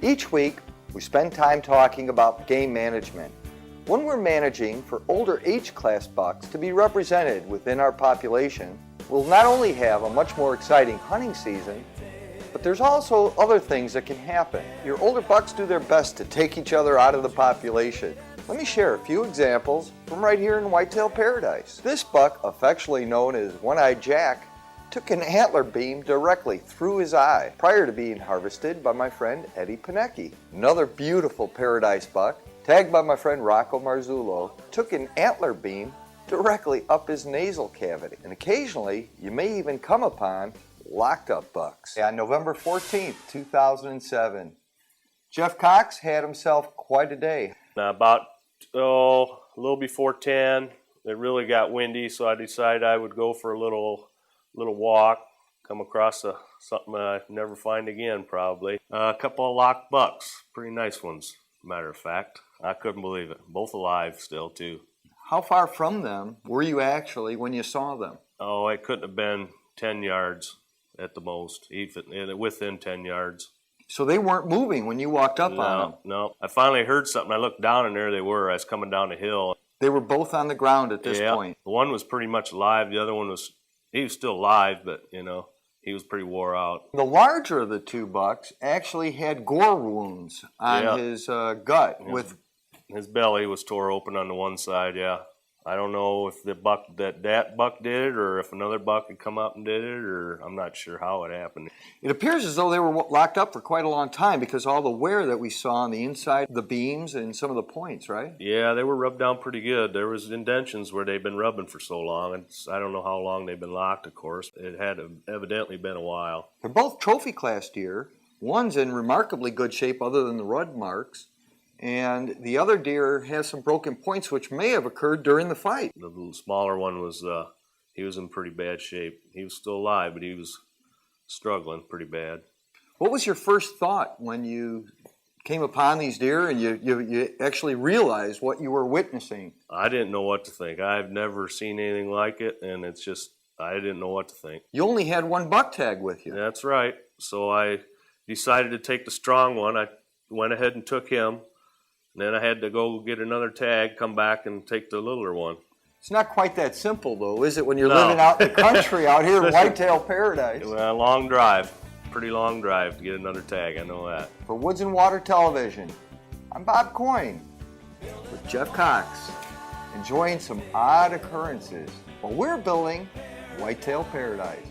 Each week, we spend time talking about game management. When we're managing for older age class bucks to be represented within our population, we'll not only have a much more exciting hunting season, but there's also other things that can happen. Your older bucks do their best to take each other out of the population. Let me share a few examples from right here in Whitetail Paradise. This buck, affectionately known as One-Eyed Jack, took an antler beam directly through his eye prior to being harvested by my friend Eddie Panecki. Another beautiful Paradise buck, tagged by my friend Rocco Marzullo, took an antler beam directly up his nasal cavity. And occasionally, you may even come upon locked up bucks. On November 14th, 2007, Jeff Cox had himself quite a day. About a little before 10, it really got windy, so I decided I would go for a little walk, come across something I'd never find again probably. A couple of locked bucks, pretty nice ones, matter of fact. I couldn't believe it. Both alive still too. How far from them were you actually when you saw them? Oh, it couldn't have been 10 yards at the most, even within 10 yards. So they weren't moving when you walked up on them? No. I finally heard something. I looked down and there they were. I was coming down the hill. They were both on the ground at this point? The one was pretty much alive. The other one he was still alive, but he was pretty wore out. The larger of the two bucks actually had gore wounds on his gut. His belly was tore open on the one side, yeah. I don't know if the buck that buck did it or if another buck had come up and did it, or I'm not sure how it happened. It appears as though they were locked up for quite a long time because all the wear that we saw on the inside of the beams and some of the points, right? Yeah, they were rubbed down pretty good. There was indentions where they've been rubbing for so long. I don't know how long they've been locked, of course. It had evidently been a while. They're both trophy class deer. One's in remarkably good shape other than the rud marks. And the other deer has some broken points which may have occurred during the fight. The little smaller one he was in pretty bad shape. He was still alive, but he was struggling pretty bad. What was your first thought when you came upon these deer and you actually realized what you were witnessing? I didn't know what to think. I've never seen anything like it, and it's just, I didn't know what to think. You only had one buck tag with you. That's right. So I decided to take the strong one. I went ahead and took him. Then I had to go get another tag, come back and take the littler one. It's not quite that simple, though, is it, when you're living out in the country out here in Whitetail Paradise? Well, long drive, pretty long drive to get another tag, I know that. For Woods and Water Television, I'm Bob Coine with Jeff Cox, enjoying some odd occurrences while we're building Whitetail Paradise.